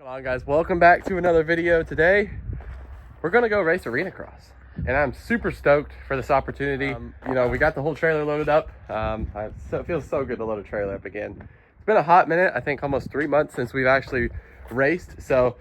On guys, welcome back to another video. Today we're gonna go race arenacross and I'm super stoked for this opportunity. You know, we got the whole trailer loaded up. It feels so good to load a trailer up again. It's been a hot minute, I think almost 3 months since we've actually raced, so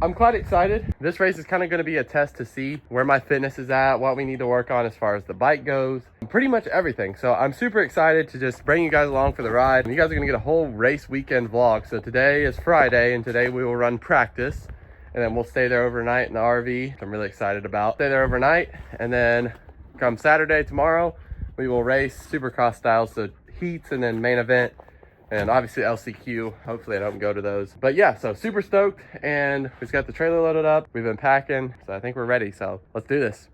I'm quite excited. This race is kind of going to be a test to see where my fitness is at, what we need to work on as far as the bike goes, pretty much everything. So I'm super excited to just bring you guys along for the ride. You guys are going to get a whole race weekend vlog. So today is Friday and today we will run practice and then we'll stay there overnight in the RV, which I'm really excited about. Stay there overnight and then come Saturday, tomorrow, we will race Supercross style, so heats and then main event. And obviously LCQ, hopefully I don't go to those. But yeah, so super stoked, and we've got the trailer loaded up. We've been packing, so I think we're ready. So let's do this.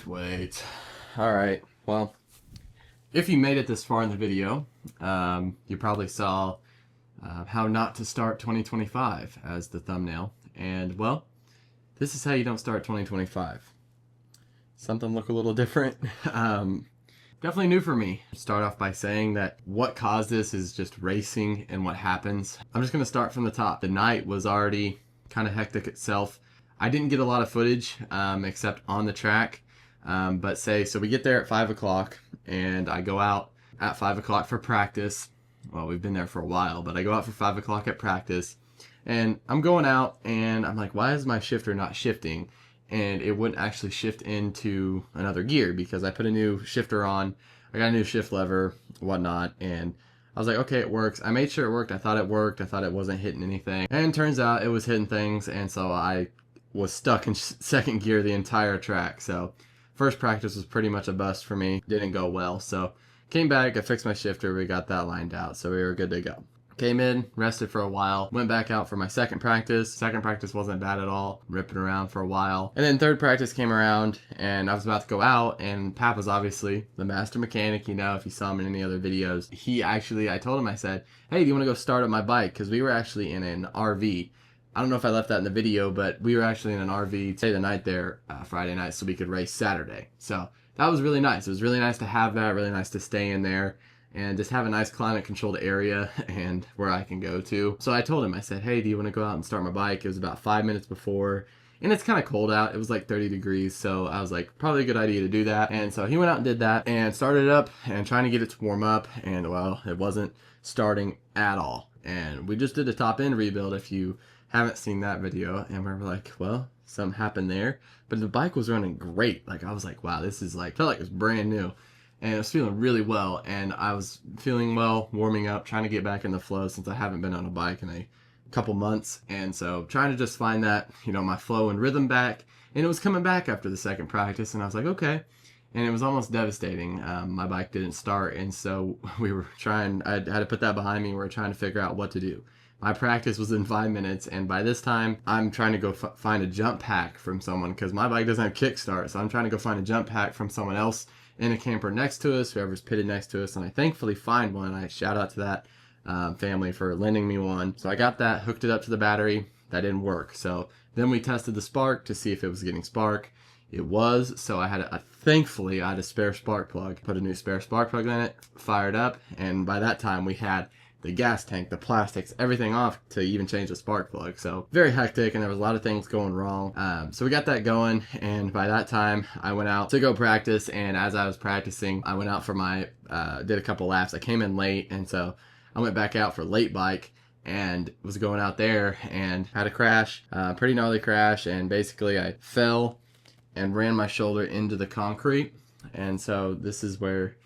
Wait. All right, well, if you made it this far in the video, you probably saw how not to start 2025 as the thumbnail. And well, this is how you don't start 2025. Something look a little different. Definitely new for me. Start off by saying that what caused this is just racing and what happens. I'm just gonna start from the top. The night was already kind of hectic itself. I didn't get a lot of footage except on the track, but so we get there at 5 o'clock and I go out at 5 o'clock for practice. Well, we've been there for a while, but I go out for 5 o'clock at practice and I'm going out and I'm like, why is my shifter not shifting? And it wouldn't actually shift into another gear because I put a new shifter on. I got a new shift lever, whatnot, and I was like, okay, it works. I made sure it worked. I thought it worked. I thought it wasn't hitting anything. And it turns out it was hitting things, and so I was stuck in second gear the entire track. So first practice was pretty much a bust for me. Didn't go well. So came back, I fixed my shifter, we got that lined out, so we were good to go. Came in, rested for a while, went back out for my second practice. Second practice wasn't bad at all, ripping around for a while. And then third practice came around and I was about to go out, and Pap was obviously the master mechanic, you know, if you saw him in any other videos. I told him, I said, hey, do you want to go start up my bike? Because we were actually in an RV. I don't know if I left that in the video, but we were actually in an RV, stay the night there Friday night so we could race Saturday. So that was really nice. It was really nice to have that, really nice to stay in there and just have a nice climate controlled area and where I can go to. So I told him, I said, hey, do you want to go out and start my bike? It was about 5 minutes before, and it's kind of cold out. It was like 30 degrees, so I was like, probably a good idea to do that. And so he went out and did that and started it up and trying to get it to warm up, and well, it wasn't starting at all. And we just did a top end rebuild, if you haven't seen that video, and we were like, well, something happened there, but the bike was running great. Like, I was like, wow, this is like, felt like it was brand new, and it was feeling really well, and I was feeling well, warming up, trying to get back in the flow since I haven't been on a bike in a couple months, and so trying to just find that, you know, my flow and rhythm back, and it was coming back after the second practice, and I was like, okay. And it was almost devastating. My bike didn't start, and so we were trying, I had to put that behind me. We were trying to figure out what to do. My practice was in 5 minutes, and by this time, I'm trying to go find a jump pack from someone because my bike doesn't have kickstart, so I'm trying to go find a jump pack from someone else in a camper next to us, whoever's pitted next to us, and I thankfully find one. I shout out to that family for lending me one. So I got that, hooked it up to the battery. That didn't work. So then we tested the spark to see if it was getting spark. It was, so I had thankfully I had a spare spark plug. Put a new spare spark plug in it, fired up, and by that time we had the gas tank, the plastics, everything off to even change the spark plug. So very hectic, and there was a lot of things going wrong. So we got that going, and by that time I went out to go practice, and as I was practicing, I went out for my, did a couple laps. I came in late, and so I went back out for late bike, and was going out there and had a crash, pretty gnarly crash, and basically I fell and ran my shoulder into the concrete. And so this is where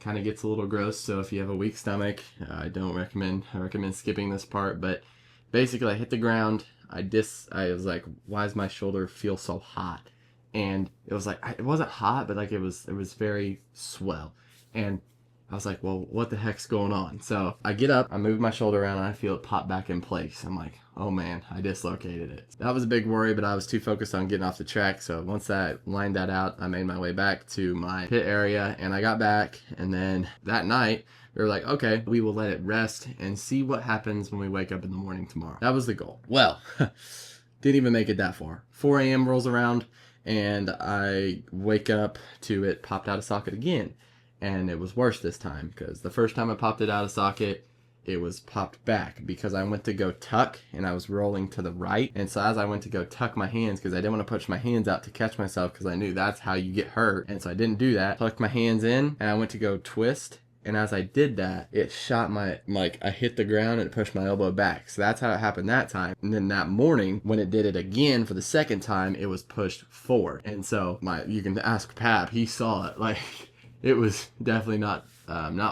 kind of gets a little gross, so if you have a weak stomach, I recommend skipping this part. But basically I hit the ground, I was like, why does my shoulder feel so hot? And it was like, it wasn't hot, but like it was very swell. And I was like, well, what the heck's going on? So I get up, I move my shoulder around, and I feel it pop back in place. I'm like, oh man, I dislocated it. That was a big worry, but I was too focused on getting off the track. So once I lined that out, I made my way back to my pit area, and I got back. And then that night, we were like, okay, we will let it rest and see what happens when we wake up in the morning tomorrow. That was the goal. Well, didn't even make it that far. 4 a.m. rolls around, and I wake up to it popped out of socket again. And it was worse this time, because the first time I popped it out of socket, it was popped back because I went to go tuck and I was rolling to the right. And so as I went to go tuck my hands, because I didn't want to push my hands out to catch myself, because I knew that's how you get hurt. And so I didn't do that. Tucked my hands in and I went to go twist. And as I did that, it shot I hit the ground and it pushed my elbow back. So that's how it happened that time. And then that morning, when it did it again for the second time, it was pushed forward. And so you can ask Pap, he saw it. Like, it was definitely not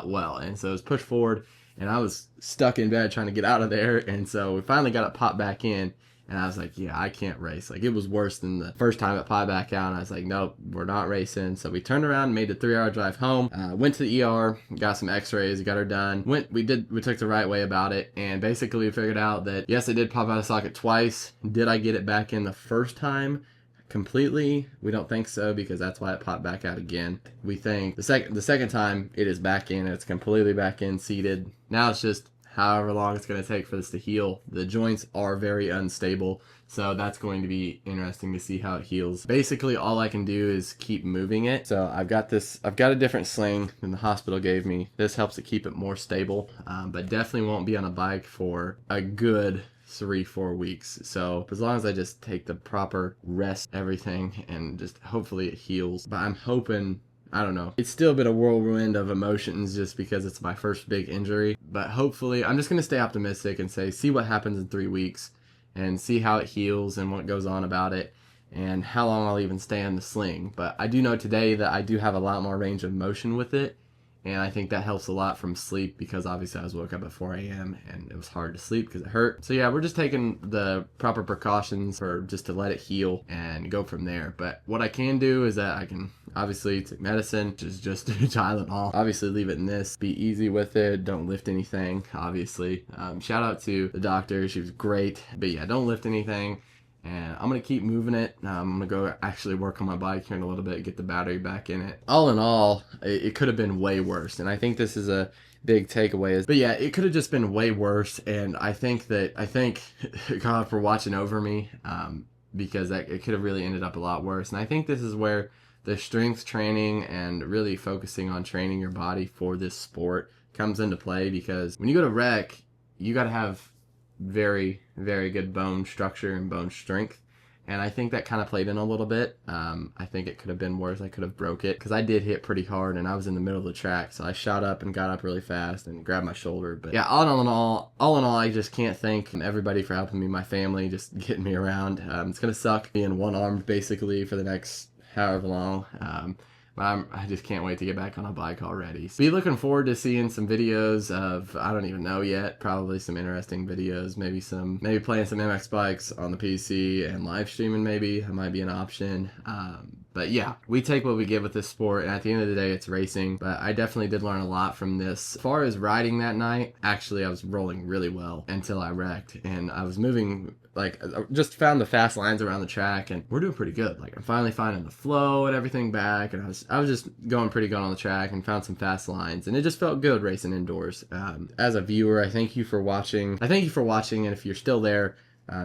well. And so it was pushed forward, and I was stuck in bed trying to get out of there. And so we finally got it popped back in, and I was like, yeah, I can't race. Like, it was worse than the first time it popped back out. And I was like, nope, we're not racing. So we turned around, made a 3-hour drive home, went to the ER, got some x-rays, got her done. We took the right way about it, and basically we figured out that, yes, it did pop out of socket twice. Did I get it back in the first time completely? We don't think so, because that's why it popped back out again. We think the second time it is back in, it's completely back in, seated. Now it's just however long it's going to take for this to heal. The joints are very unstable, so that's going to be interesting to see how it heals. Basically all I can do is keep moving it. So I've got a different sling than the hospital gave me. This helps to keep it more stable, but definitely won't be on a bike for a good 3-4 weeks. So as long as I just take the proper rest, everything, and just hopefully it heals. But I'm hoping, I don't know, it's still been a whirlwind of emotions just because it's my first big injury. But hopefully, I'm just going to stay optimistic and say, see what happens in 3 weeks and see how it heals and what goes on about it and how long I'll even stay on the sling. But I do know today that I do have a lot more range of motion with it. And I think that helps a lot from sleep, because obviously I was woke up at 4 a.m. and it was hard to sleep because it hurt. So yeah, we're just taking the proper precautions for just to let it heal and go from there. But what I can do is that I can obviously take medicine, which is just Tylenol. Obviously leave it in this. Be easy with it. Don't lift anything, obviously. Shout out to the doctor. She was great. But yeah, don't lift anything. And I'm going to keep moving it. I'm going to go actually work on my bike here in a little bit, get the battery back in it. All in all, it could have been way worse. And I think this is a big takeaway. But yeah, it could have just been way worse. And I thank God for watching over me, because it could have really ended up a lot worse. And I think this is where the strength training and really focusing on training your body for this sport comes into play. Because when you go to rec, you got to have very, very good bone structure and bone strength, and I think that kind of played in a little bit. I think it could have been worse. I could have broke it because I did hit pretty hard and I was in the middle of the track, so I shot up and got up really fast and grabbed my shoulder. But yeah, all in all, I just can't thank everybody for helping me, my family, just getting me around. It's gonna suck being one-armed basically for the next however long. But I just can't wait to get back on a bike already. So be looking forward to seeing some videos of, I don't even know yet, probably some interesting videos, maybe playing some MX bikes on the PC and live streaming maybe. That might be an option. But yeah, we take what we get with this sport, and at the end of the day, it's racing. But I definitely did learn a lot from this. As far as riding that night, actually, I was rolling really well until I wrecked, and I was moving, like, I just found the fast lines around the track, and we're doing pretty good. Like, I'm finally finding the flow and everything back, and I was just going pretty good on the track and found some fast lines, and it just felt good racing indoors. As a viewer, I thank you for watching. And if you're still there,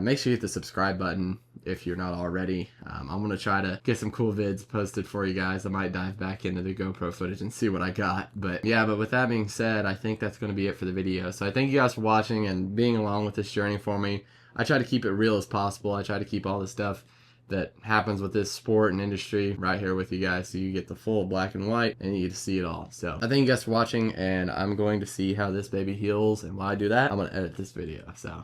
make sure you hit the subscribe button if you're not already. I'm going to try to get some cool vids posted for you guys. I might dive back into the GoPro footage and see what I got. But yeah, with that being said, I think that's going to be it for the video. So I thank you guys for watching and being along with this journey for me. I try to keep it real as possible. I try to keep all this stuff that happens with this sport and industry right here with you guys, so you get the full black and white and you get to see it all. So I thank you guys for watching, and I'm going to see how this baby heals, and while I do that, I'm going to edit this video. So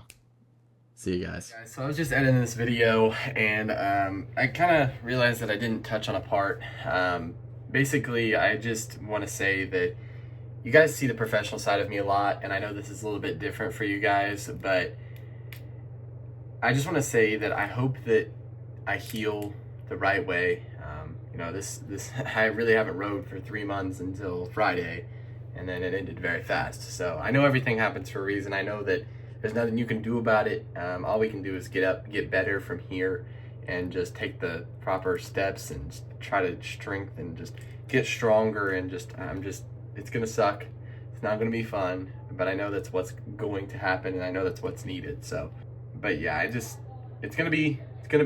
see you guys. So I was just editing this video, and I kind of realized that I didn't touch on a part. Basically, I just want to say that you guys see the professional side of me a lot, and I know this is a little bit different for you guys, but I just want to say that I hope that I heal the right way. You know, this I really haven't rode for 3 months until Friday, and then it ended very fast. So I know everything happens for a reason. I know that there's nothing you can do about it. All we can do is get up, get better from here, and just take the proper steps and just try to strengthen, just get stronger, and it's gonna suck. It's not gonna be fun, but I know that's what's going to happen, and I know that's what's needed. So, but yeah, it's gonna be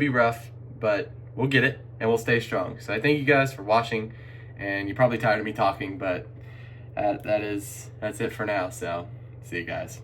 rough, but we'll get it and we'll stay strong. So I thank you guys for watching, and you're probably tired of me talking, but that's it for now. So see you guys.